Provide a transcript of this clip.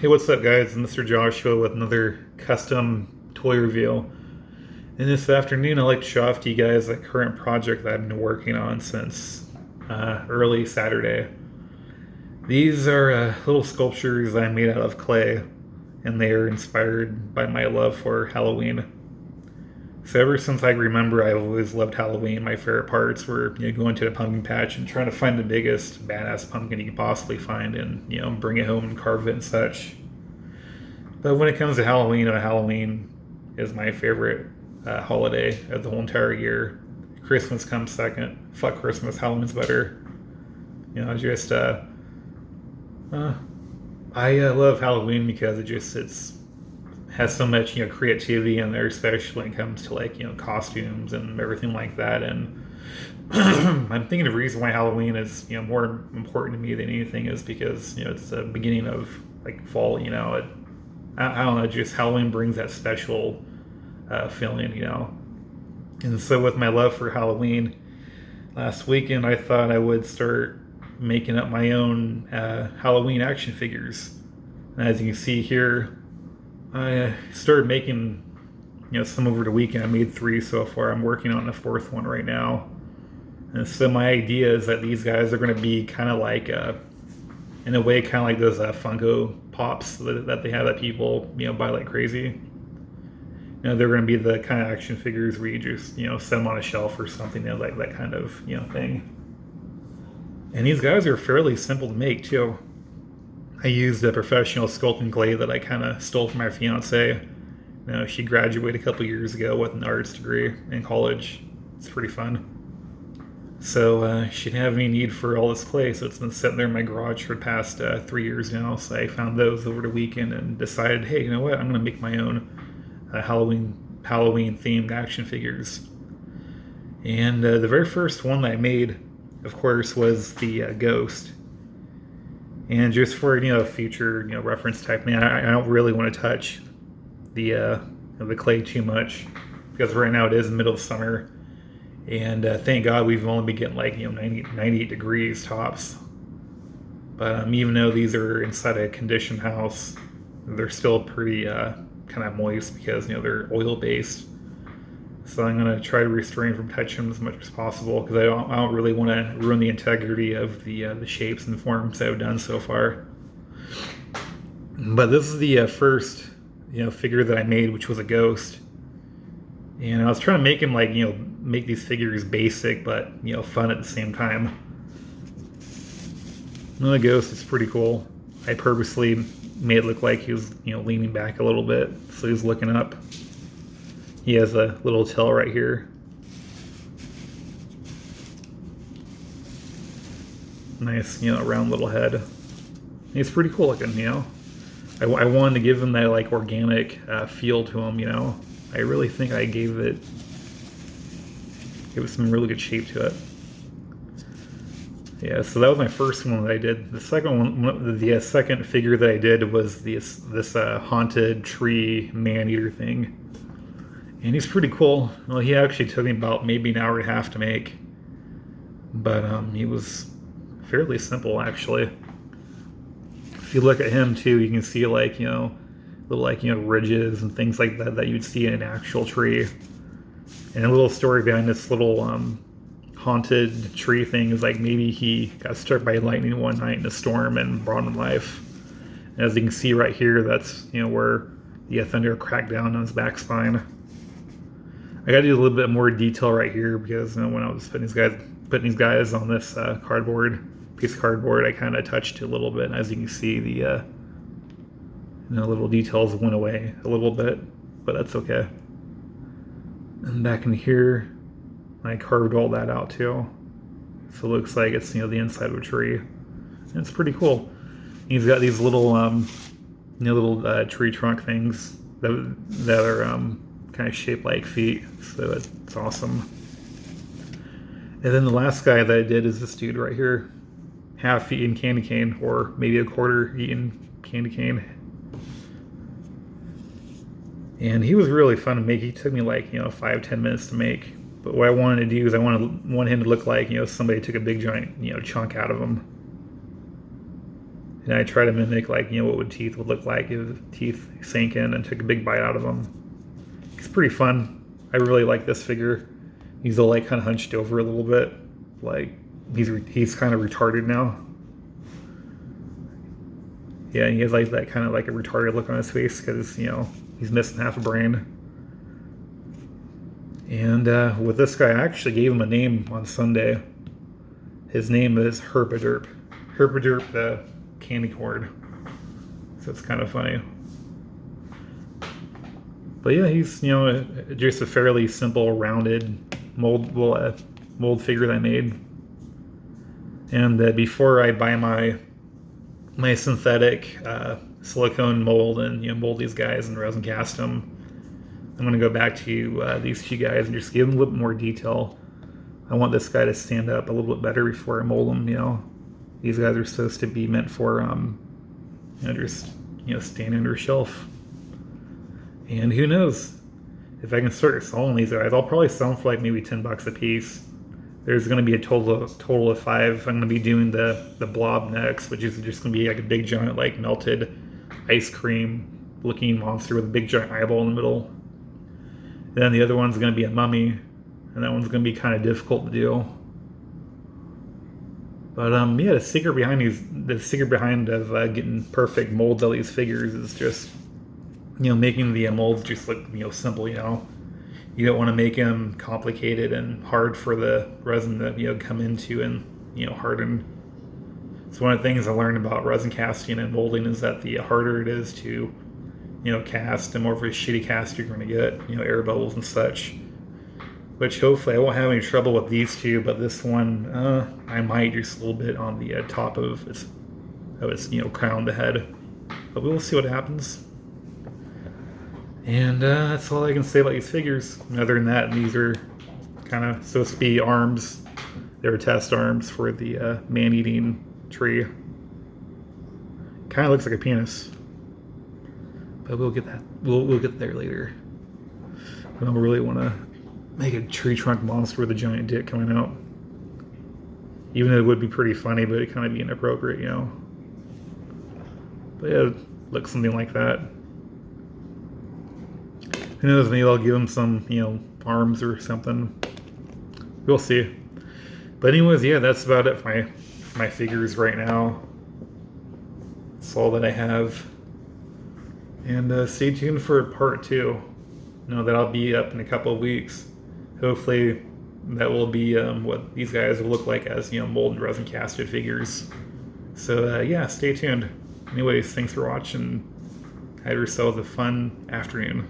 Hey, what's up, guys? Mr. Joshua with another custom toy review. And this afternoon, I'd like to show off to you guys a current project that I've been working on since early Saturday. These are little sculptures I made out of clay, and they are inspired by my love for Halloween. So ever since I remember, I've always loved Halloween. My favorite parts were, going to the pumpkin patch and trying to find the biggest badass pumpkin you could possibly find, and bring it home and carve it and such. But when it comes to Halloween, Halloween is my favorite holiday of the whole entire year. Christmas comes second. Fuck Christmas. Halloween's better. Just I love Halloween because it's has so much creativity in there, especially when it comes to costumes and everything like that. And I'm thinking the reason why Halloween is more important to me than anything is because it's the beginning of fall. I don't know, just Halloween brings that special feeling. And so with my love for Halloween, last weekend I thought I would start making up my own Halloween action figures. And as you can see here, I started making, some over the weekend. I made 3 so far. I'm working on the 4th one right now. And so my idea is that these guys are going to be kind of like, in a way, kind of like those Funko Pops that they have that people, buy like crazy. They're going to be the kind of action figures where you just, set them on a shelf or something, like that kind of, thing. And these guys are fairly simple to make too. I used a professional sculpting clay that I kind of stole from my fiance. She graduated a couple years ago with an arts degree in college. It's pretty fun. So she didn't have any need for all this clay, so it's been sitting there in my garage for the past 3 years now. So I found those over the weekend and decided, hey, you know what? I'm going to make my own Halloween themed action figures. And the very first one that I made, of course, was the ghost. And just for future reference type thing, I don't really want to touch the clay too much because right now it is the middle of summer, and thank God we've only been getting 98 degrees tops. But even though these are inside a conditioned house, they're still pretty kind of moist because they're oil based. So I'm going to try to restrain from touching them as much as possible because I don't really want to ruin the integrity of the shapes and forms I've done so far. But this is the first figure that I made, which was a ghost. And I was trying to make him make these figures basic but fun at the same time. And the ghost is pretty cool. I purposely made it look like he was leaning back a little bit, so he's looking up. He has a little tail right here. Nice, round little head. He's pretty cool looking, I wanted to give him that organic feel to him, I really think I gave it some really good shape to it. Yeah, so that was my first one that I did. The second one, the second figure that I did was this haunted tree man-eater thing. And he's pretty cool. Well, he actually took me about maybe an hour and a half to make. But he was fairly simple, actually. If you look at him, too, you can see, little, ridges and things like that you'd see in an actual tree. And a little story behind this little haunted tree thing is maybe he got struck by lightning one night in a storm and brought him to life. And as you can see right here, that's, where the thunder cracked down on his back spine. I got to do a little bit more detail right here because when I was putting these guys on this piece of cardboard, I kind of touched it a little bit. And as you can see, the little details went away a little bit, but that's okay. And back in here, I carved all that out too, so it looks like it's the inside of a tree. And it's pretty cool. He's got these little little tree trunk things that are kind of shaped like feet, so it's awesome. And then the last guy that I did is this dude right here, half eating candy cane, or maybe a quarter eating candy cane. And he was really fun to make. He took me 5-10 minutes to make. But what I wanted to do is I wanted him to look like somebody took a big giant chunk out of him. And I try to mimic like what would teeth would look like if teeth sank in and took a big bite out of them. It's pretty fun. I really like this figure. He's all like kind of hunched over a little bit, like he's kind of retarded now. Yeah, and he has like that kind of like a retarded look on his face because he's missing half a brain. And with this guy, I actually gave him a name on Sunday. His name is Herpaderp. Herpaderp the candy corn. So it's kind of funny. But yeah, he's just a fairly simple rounded mold figure that I made. And before I buy my synthetic silicone mold and mold these guys and resin cast them, I'm going to go back to these two guys and just give them a little bit more detail. I want this guy to stand up a little bit better before I mold them. These guys are supposed to be meant for just stand under a shelf. And who knows if I can start selling these guys. I'll probably sell them for like maybe $10 a piece. There's going to be a total of 5. I'm going to be doing the blob next, which is just going to be like a big giant like melted ice cream looking monster with a big giant eyeball in the middle. And then the other one's going to be a mummy, and that one's going to be kind of difficult to do. But yeah, the secret behind of getting perfect molds of these figures is just making the molds just look simple. You don't want to make them complicated and hard for the resin to come into and harden. So one of the things I learned about resin casting and molding is that the harder it is to cast, the more of a shitty cast you're going to get, air bubbles and such. Which hopefully I won't have any trouble with these two, but this one I might just a little bit on the top of its crown, the head. But we'll see what happens. And that's all I can say about these figures. Other than that, these are kind of supposed to be arms. They're test arms for the man-eating tree. Kind of looks like a penis. But we'll get that. We'll get there later. I don't really want to make a tree trunk monster with a giant dick coming out. Even though it would be pretty funny, but it'd kind of be inappropriate, But yeah, looks something like that. Who knows, maybe I'll give him some, arms or something. We'll see. But anyways, yeah, that's about it for my figures right now. That's all that I have. And stay tuned for part 2. That'll be up in a couple of weeks. Hopefully that will be what these guys will look like as mold and resin casted figures. So yeah, stay tuned. Anyways, thanks for watching. Have yourselves a fun afternoon.